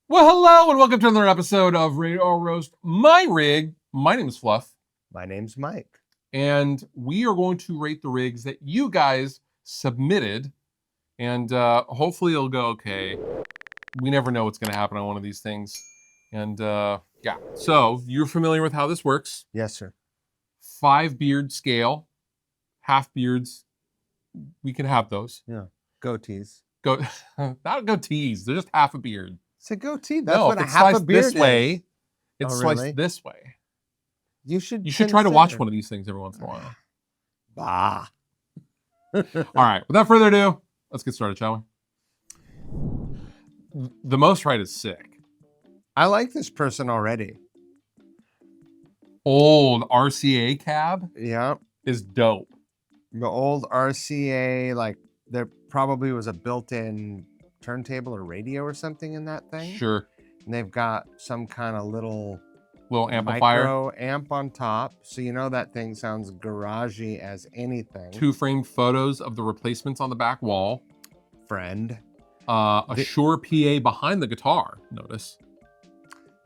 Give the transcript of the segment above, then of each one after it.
Well, hello and welcome to another episode of RateOrRoast. My rig. My name is Fluff, My name's Mike. and we are going to rate the rigs that you guys submitted, and hopefully it'll go okay. We never know what's going to happen on one of these things, and yeah. So you're familiar with how this works? Yes, sir. 5 beard scale, half beards. We can have those. Yeah. Goatees. Not goatees. They're just half a beard. It's a goatee. That's No, what if a it's half a sliced beard this is. way, it's Oh, sliced really? this way. You should try to watch consider. one of these things every once in a while. Bah. All right, without further ado, let's get started, shall we? The Most Right is sick. I like this person already. Old RCA cab Yeah. is dope. The old RCA, like there probably was a built-in turntable or radio or something in that thing. Sure. And they've got some kind of little Amplifier. micro amp on top. So you know that thing sounds garagey as anything. 2 framed photos of the replacements on the back wall. Friend. A Shure PA behind the guitar, notice.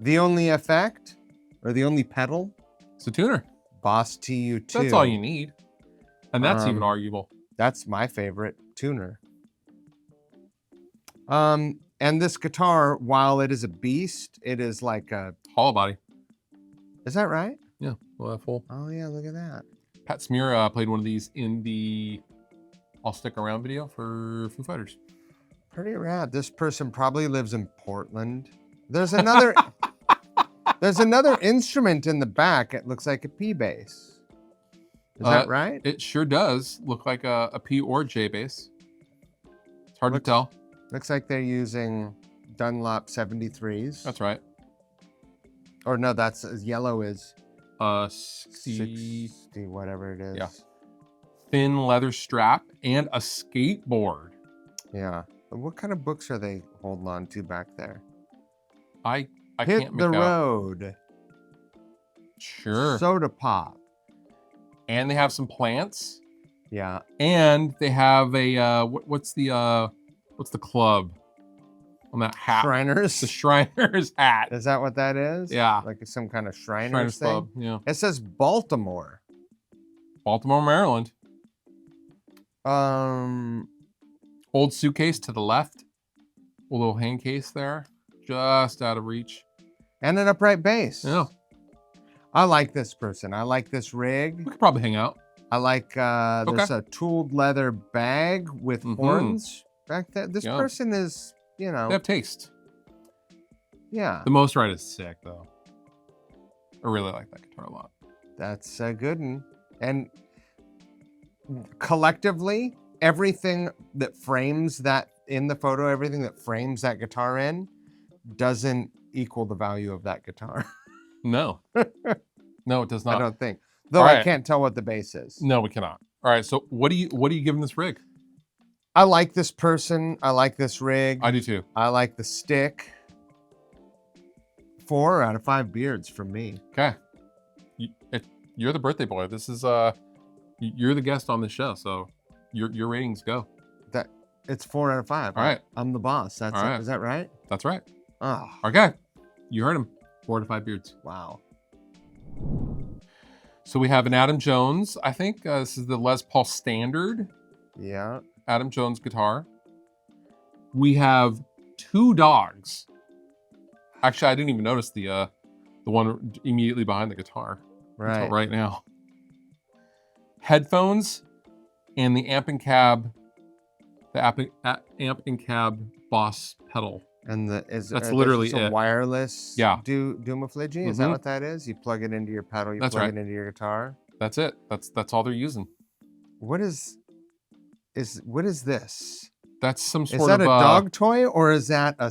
The only effect, or the only pedal, It's a tuner. Boss TU2. That's all you need. And that's even arguable. That's my favorite tuner. And this guitar, while it is a beast, it is like a... Hollow body. Is that right? Yeah, well, that full. Oh yeah, look at that. Pat Smear played one of these in the I'll Stick Around video for Foo Fighters. Pretty rad. This person probably lives in Portland. There's another... There's another instrument in the back. It looks like a P bass. Is that right? It sure does look like a P or J bass. It's hard to tell. Looks like they're using Dunlop 73s. That's right. Or no, that's yellow is 60 whatever it is. Yeah. Thin leather strap and a skateboard. Yeah. What kind of books are they holding on to back there? I Hit can't the make out. road. Sure. Soda pop. And they have some plants. Yeah. And they have a what's the club on that hat? Shriners. The Shriners hat. Is that what that is? Yeah. Like some kind of Shriners, Shriners thing? Club. Yeah. It says Baltimore. Baltimore, Maryland. Um, Old suitcase to the left. A little hand case there. Just out of reach. and an upright bass. Yeah. I like this person. I like this We rig. could probably hang out. I like there's a tooled leather bag with horns back there. This Yeah. person is, They have taste. yeah, The Most Right is sick, though. I really like that guitar a lot. that's a good one. And collectively, everything that frames that in the photo, everything that frames that guitar in doesn't equal the value of that guitar. No. No, it does not. I don't think. Though All I right. can't tell what the bass is. No, we cannot. All right, so what do you giving this rig? I like this person. I like this rig. I do too. I like the stick. 4 out of 5 beards from me. Okay. You're the birthday boy. This is you're the guest on this show, so your ratings go. It's 4 out of 5. All right. I'm the boss. That's All right. Is that right? That's right. Oh, Okay. You heard him. 4 to 5 beards. wow. So we have an Adam Jones. I think this is the Les Paul Standard Yeah. Adam Jones guitar. We have 2 dogs. Actually, I didn't even notice the one immediately behind the guitar until Right. right now. Headphones and the amp and cab Boss pedal. And That's literally a it. wireless Dumafligi? Is that Mhm. what that is? You plug it into your pedal, you That's plug right. it into your guitar. That's it. That's all they're using. What is this? That's some Is sort that of a dog toy or is that a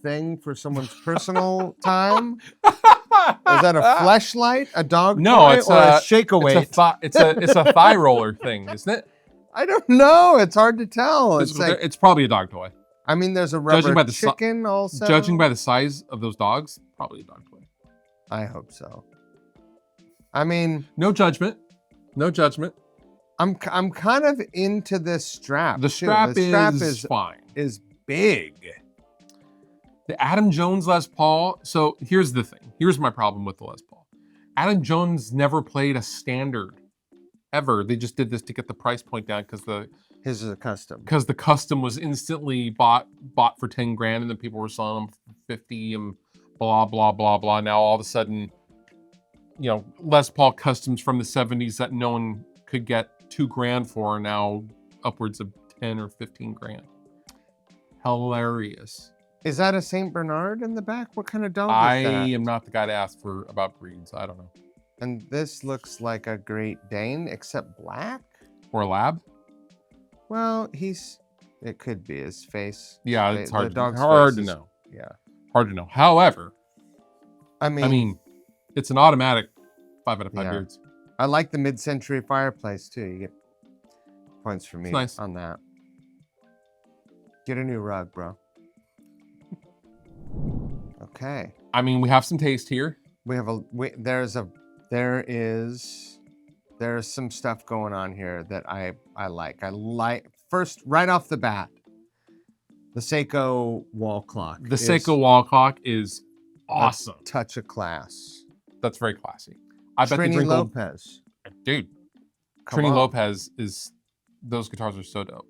thing for someone's personal time? Is that a fleshlight? A dog No, toy? it's or a shake-a-weight? It's a thigh roller thing, isn't it? I don't know. It's hard to tell. It's like, It's probably a dog toy. I mean, there's a rubber by the chicken also. Judging by the size of those dogs, probably a dog toy. I hope so. I mean, No judgment. No judgment. I'm kind of into this strap. The too. strap The strap is fine. is big. The Adam Jones Les Paul. So here's the thing. Here's my problem with the Les Paul. Adam Jones never played a standard ever. They just did this to get the price point down because His is a custom. the custom was instantly bought for 10 grand, and then people were selling them for 50 and blah blah blah blah. Now all of a sudden, Les Paul customs from the 70s that no one could get 2 grand for are now upwards of 10 or 15 grand. Hilarious. Is that a Saint Bernard in the back? What kind of dog I is that? am not the guy to ask about breeds. I don't know. And this looks like a Great Dane, except black? Or a lab? Well, it could be his face. Yeah, it's hard to face know. Yeah. Hard to know. However, I mean, it's an automatic 5 out of 5 Yeah. beards. I like the mid-century fireplace too. You get points for me nice. on that. Get a new rug, bro. Okay. I mean, we have some taste here. There's some stuff going on here that I like. I like, first, right off the bat, the Seiko wall clock. The Seiko wall clock is awesome. A touch of class. That's very classy. I bet Trini the Drinkle, Lopez. dude. Come Trini on. Lopez those guitars are so dope.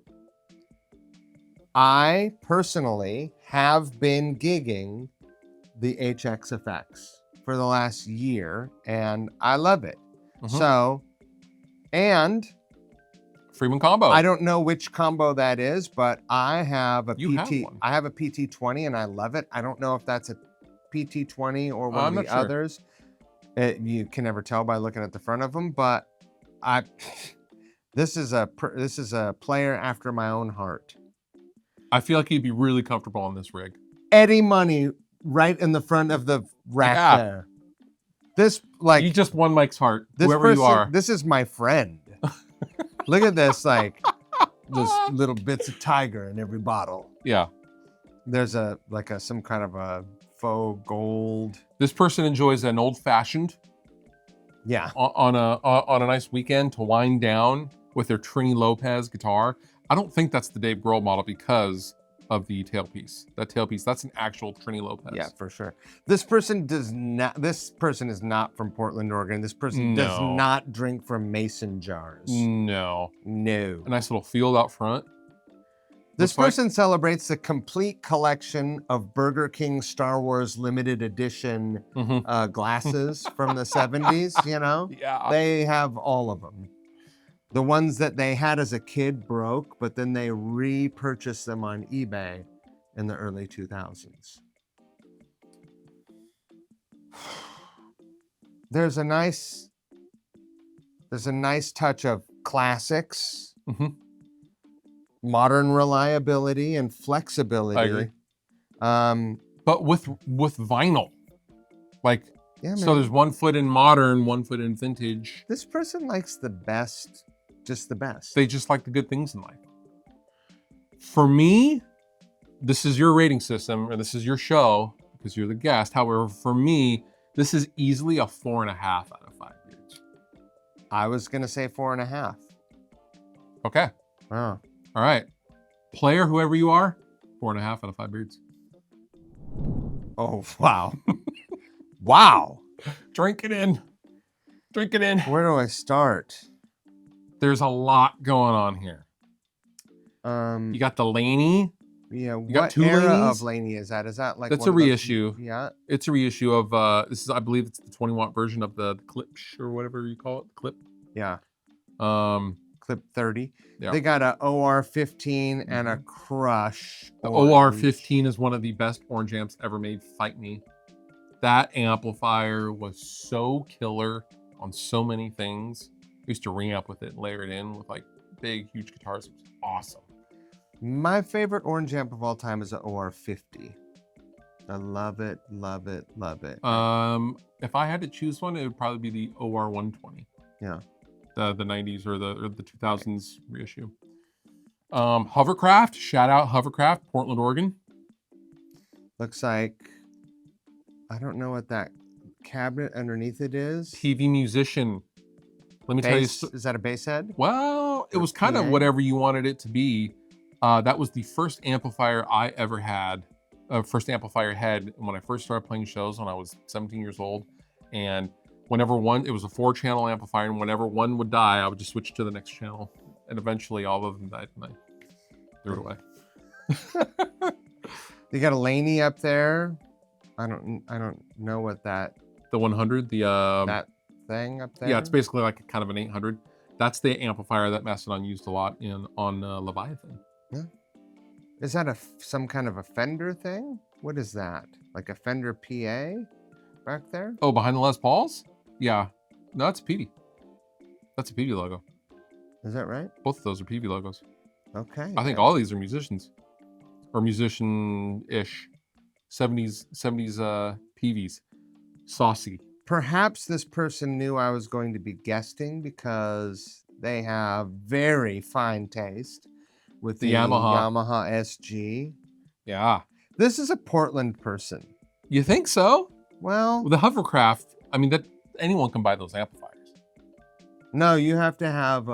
I personally have been gigging the HXFX for the last year, and I love it. Mhm. So, and Freeman combo. I don't know which combo that is, but I have a You have PT. one. I have a PT20, and I love it. I don't know if that's a PT20 or one I'm of the not sure. others. You can never tell by looking at the front of them, but this is a player after my own heart. I feel like he'd be really comfortable on this rig. Eddie Money right in the front of the rack Yeah. there. This, like, You just won Mike's heart, this whoever person, you are. This is my friend. Look at this, like, just little bits of tiger in every bottle. Yeah. There's some kind of a faux gold. This person enjoys an old-fashioned Yeah. on a nice weekend to wind down with their Trini Lopez guitar. I don't think that's the Dave Grohl model because of the tailpiece. That tailpiece, that's an actual Trini Lopez. Yeah, for sure. This person is not from Portland, Oregon. This person does No. not drink from mason jars. No. No. A nice little field out front. This Looks like- person celebrates the complete collection of Burger King Star Wars limited edition Mhm. glasses from the 70s, you know? Yeah. They have all of them. The ones that they had as a kid broke, but then they repurchased them on eBay in the early 2000s. There's a nice touch of classics, Mhm. modern reliability, and flexibility. I agree. Um, But with vinyl. Like, yeah, so man. there's 1 foot in modern, 1 foot in vintage. This person likes the best, just the best. They just like the good things in life. For me, this is your rating system, or this is your show, because you're the guest. However, for me, this is easily a 4.5 out of 5 beards. I was gonna say 4.5. Okay. Oh. All right. Player, whoever you are, 4.5 out of 5 beards. Oh, wow. Wow. Drink it in. Drink it in. Where do I start? There's a lot going on here. You got the Laney. Yeah, got what 2 era Laneys? of Laney is that? Is that like That's one a of those- reissue. Yeah. It's a reissue of this is, I believe it's the 20-watt version of the clip or whatever you call it. Clip. Yeah. Um Clip 30. Yeah. They got a OR15 and a Crush. The orange. OR15 is one of the best orange amps ever made. Fight me. That amplifier was so killer on so many things. I used to ring up with it and layer it in with like big, huge guitars. It was awesome. My favorite orange amp of all time is an OR50. I love it, love it, love it. If I had to choose one, it would probably be the OR120. Yeah. The 90s or the 2000s reissue. Hovercraft, shout out Hovercraft, Portland, Oregon. Looks like, I don't know what that cabinet underneath it is. TV musician. Let me tell you. Bass, is that a bass head? Well, it was kind of PA? whatever you wanted it to be. That was the first amplifier I ever had first amplifier head when I first started playing shows when I was 17 years old. And whenever it was a 4-channel amplifier, and whenever one would die, I would just switch to the next channel. And eventually all of them died and I threw it away. You got a Laney up there. I don't know what that The 100, that thing up there. yeah, it's basically like kind of an 800. That's the amplifier that Mastodon used a lot on Leviathan. Yeah. Is that some kind of a Fender thing? What is that? Like a Fender PA back there? Oh, behind the Les Pauls? Yeah. No, that's a PD. That's a PD logo. Is that right? Both of those are PV logos. Okay. I think all these are musicians. Or musician-ish. 70s PVs. Saucy. Perhaps this person knew I was going to be guesting because they have very fine taste with the Yamaha SG. Yeah. This is a Portland person. You think so? Well, The hovercraft, I mean, that anyone can buy those amplifiers. no, you have to have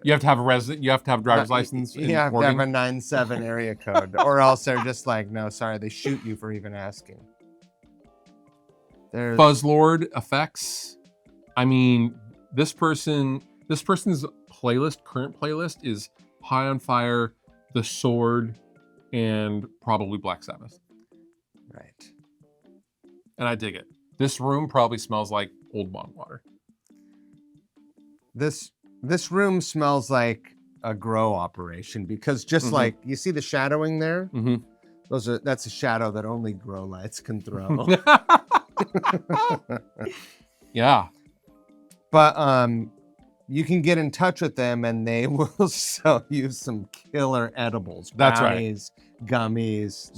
You have to have a driver's license. You have to have a 97 area code, or else they're just like, no, sorry, they shoot you for even asking. There's Buzzlord effects. I mean, this person's current playlist is High on Fire, The Sword, and probably Black Sabbath. right. And I dig it. This room probably smells like old bong water. This room smells like a grow operation because just like you see the shadowing there, that's a shadow that only grow lights can throw. Yeah. But you can get in touch with them and they will sell you some killer edibles. That's right. Brownies, gummies.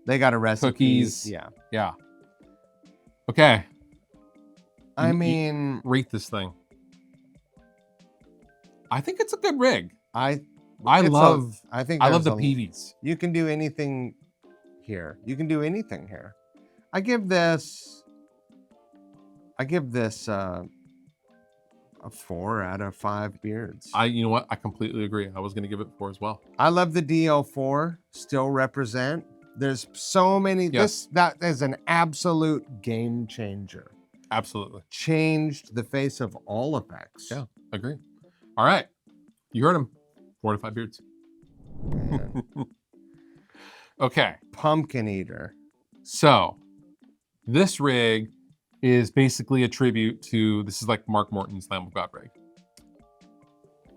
They got a recipe. Cookies. Yeah. Yeah. Okay. I mean, rate this thing. I think it's a good rig. I love the PVs. You can do anything here. You can do anything here. I give this a 4 out of 5 beards. You know what? I completely agree. I was going to give it 4 as well. I love the DL4. Still represent. There's so many. Yes. That is an absolute game changer. Absolutely. Changed the face of all effects. Yeah, agree. All right. You heard him. 4 to 5 beards. Man. Okay. Pumpkin Eater. So this rig is basically a tribute to, this is like Mark Morton's Lamb of God rig.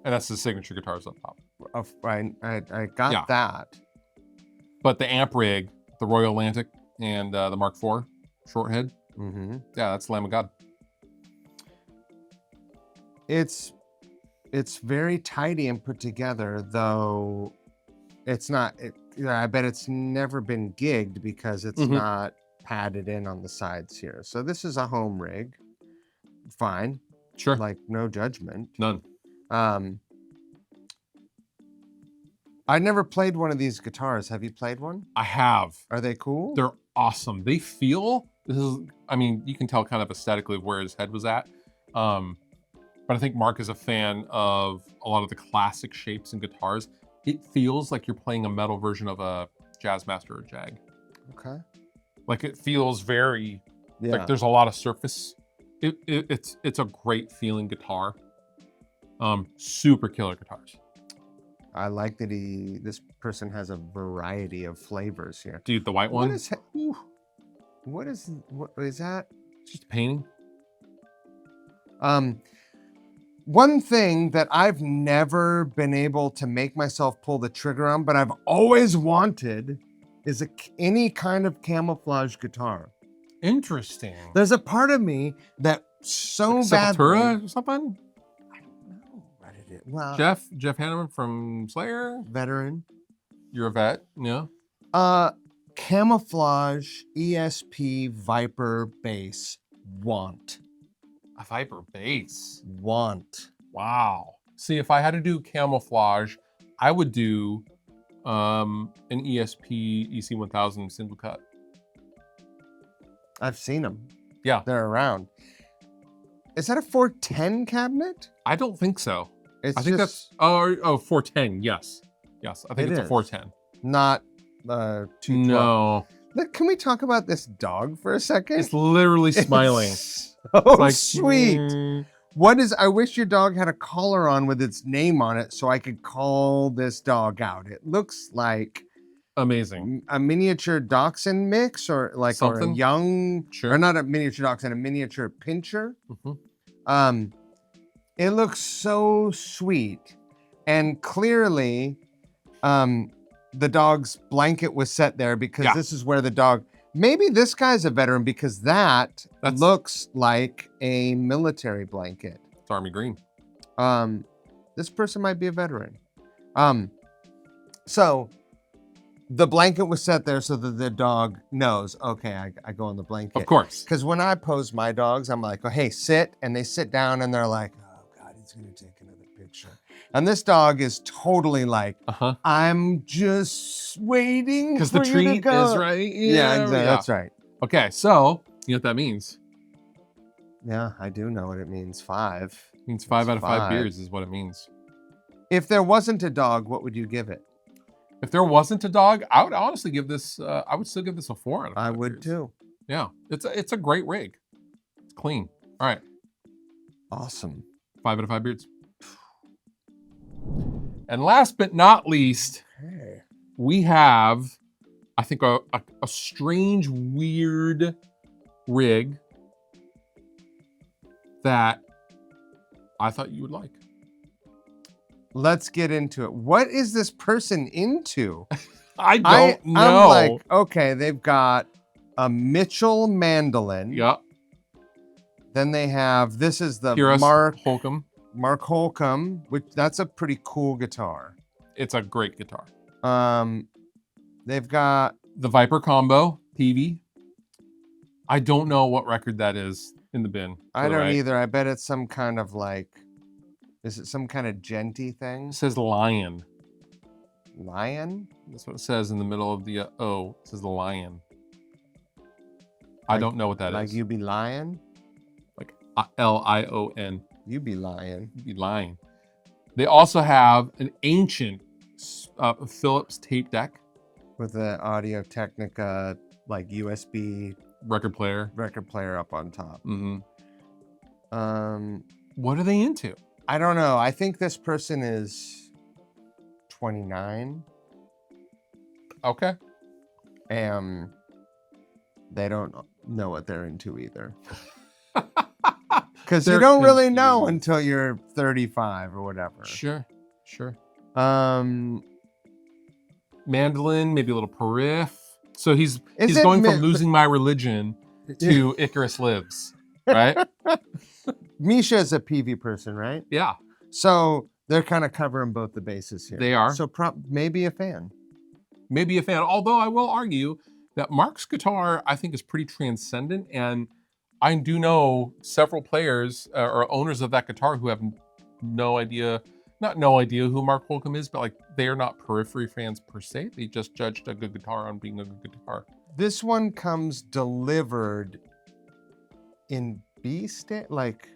And that's the signature guitars up top. I got that. But the amp rig, the Royal Atlantic and the Mark IV short head. Mm-hmm. Yeah, that's Lamb of God. It's very tidy and put together, though it's not. I bet it's never been gigged because it's not padded in on the sides here. So this is a home rig. Fine. Sure. Like no judgment. None. I never played one of these guitars. Have you played one? I have. Are they cool? They're awesome. They feel, I mean, you can tell kind of aesthetically where his head was at. But I think Mark is a fan of a lot of the classic shapes and guitars. It feels like you're playing a metal version of a Jazzmaster or Jag. Okay. Like it feels very, like there's a lot of surface. It's a great feeling guitar. Super killer guitars. I like that this person has a variety of flavors here. Dude, the white one. What is that? It's just a painting. One thing that I've never been able to make myself pull the trigger on, but I've always wanted, is any kind of camouflage guitar. Interesting. There's a part of me that so like badly. Sepultura or something? I don't know what it is. Well, Jeff Hanneman from Slayer. Veteran. You're a vet, yeah. Camouflage ESP Viper bass want. A Viper bass. Want. Wow. See, if I had to do camouflage, I would do an ESP EC1000 single cut. I've seen them. Yeah. They're around. Is that a 410 cabinet? I don't think so. I think that's 410. Yes. I think it's a 410. Not 212. No. Look, can we talk about this dog for a second? It's literally smiling. It's so It's like, sweet. mm, I wish your dog had a collar on with its name on it so I could call this dog out. It looks like amazing. a miniature dachshund mix or a Something? young, Sure. or not a miniature dachshund, a miniature pinscher. Mhm. It looks so sweet. And clearly, the dog's blanket was set there because this is where the dog, maybe this guy's a veteran because that looks like a military blanket. It's army green. This person might be a veteran. So the blanket was set there so that the dog knows, okay, I go on the blanket. Of course. Because when I pose my dogs, I'm like, oh, hey, sit. And they sit down and they're like, oh, God, he's going to take another picture. And this dog is totally like, I'm just waiting because for the you treat to go. is right. Yeah, exactly. That's right. Okay, so you know what that means? Yeah, I do know what it means. 5. It means 5 out of 5 beers is what it means. If there wasn't a dog, what would you give it? If there wasn't a dog, I would honestly give this. I would still give this a 4 out of 5. I would beers. too. Yeah, it's a great rig. It's clean. All right. Awesome. 5 out of 5 beers. And last but not least, we have, I think, a strange, weird rig that I thought you would like. Let's get into it. What is this person into? I don't know. I'm like, okay, they've got a Mitchell mandolin. Yeah. Then they have, this is the PRS Mark Holcomb. Mark Holcomb, which that's a pretty cool guitar. It's a great guitar. They've got the Viper Combo PV. I don't know what record that is in the bin. I don't either. I bet it's some kind of like, is it some kind of genty thing? It says Lion. Lion? That's what it says in the middle of the O. It says the Lion. I don't know what that is. Like you be lying? Like Lion. You be lying. You be lying. They also have an ancient Philips tape deck. With the Audio Technica, like USB record player up on top. Mm-hmm. What are they into? I don't know. I think this person is 29. Okay. And they don't know what they're into either. Because you don't really know until you're 35 or whatever. Sure. Mandolin, maybe a little Riff. So he's going from Losing My Religion to Icarus Lives, right? Misha is a PV person, right? Yeah. So they're kind of covering both the bases here. They are. So maybe a fan. Maybe a fan. Although I will argue that Mark's guitar, I think, is pretty transcendent. And I do know several players or owners of that guitar who have no idea who Mark Holcomb is, but like they are not Periphery fans per se. They just judged a good guitar on being a good guitar. This one comes delivered in B state, like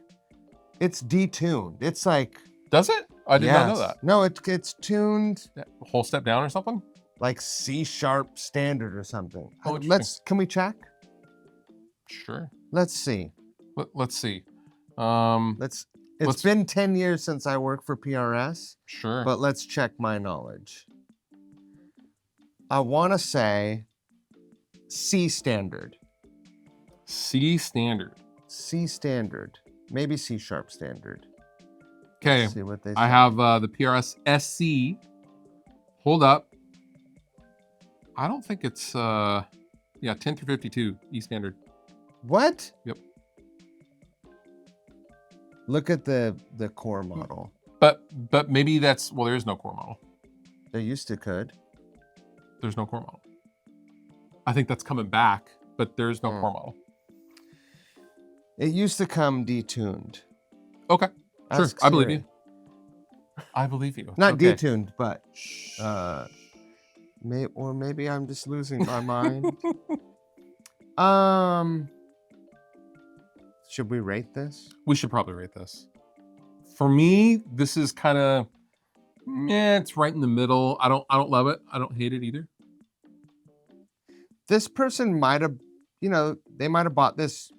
it's detuned. It's like, does it? I did not know that. No, it's tuned a whole step down or something, like C sharp standard or something. Oh, can we check? Sure. Let's see. Let's see. It's been 10 years since I worked for PRS. Sure. But let's check my knowledge. I want to say C standard. C standard. C standard. Maybe C sharp standard. Okay. Let's see what they say. I have the PRS SC. Hold up. I don't think it's 10 through 52 E standard. What? Yep. Look at the core model. But maybe that's, well, there is no core model. There used to could. There's no core model. I think that's coming back, but there's no core model. It used to come detuned. Okay. Sure. I believe you. I believe you. Not detuned, but maybe I'm just losing my mind. Should we rate this? We should probably rate this. For me, this is kind of, it's right in the middle. I don't love it. I don't hate it either. this person might have, they might have bought this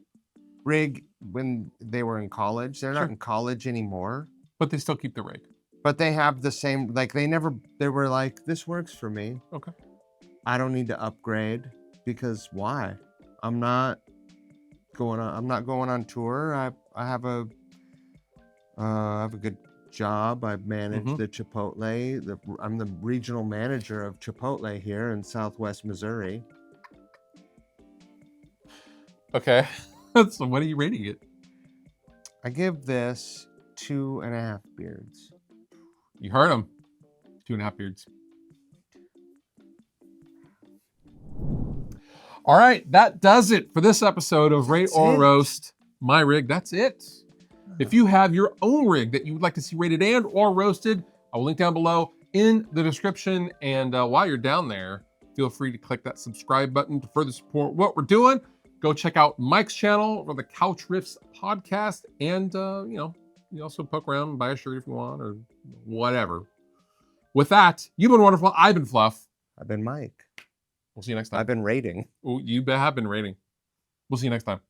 rig when they were in college. They're Sure. not in college anymore, But they still keep the rig. but they have the same, like they were like, this works for me. Okay. I don't need to upgrade because why? I'm not going on tour. I have a good job. I manage Mhm. the Chipotle. I'm the regional manager of Chipotle here in Southwest Missouri. Okay. So what are you rating it? I give this 2.5 beards. You heard him. 2.5 beards. All right, that does it for this episode of Rate That's or it? Roast My Rig. That's it. If you have your own rig that you would like to see rated and or roasted, I will link down below in the description. And while you're down there, feel free to click that subscribe button to further support what we're doing. Go check out Mike's channel for the Couch Riffs podcast. And, you also poke around and buy a shirt if you want or whatever. With that, you've been wonderful. I've been Fluff. I've been Mike. We'll see you next time. I've been rating. Oh, you have been rating. We'll see you next time.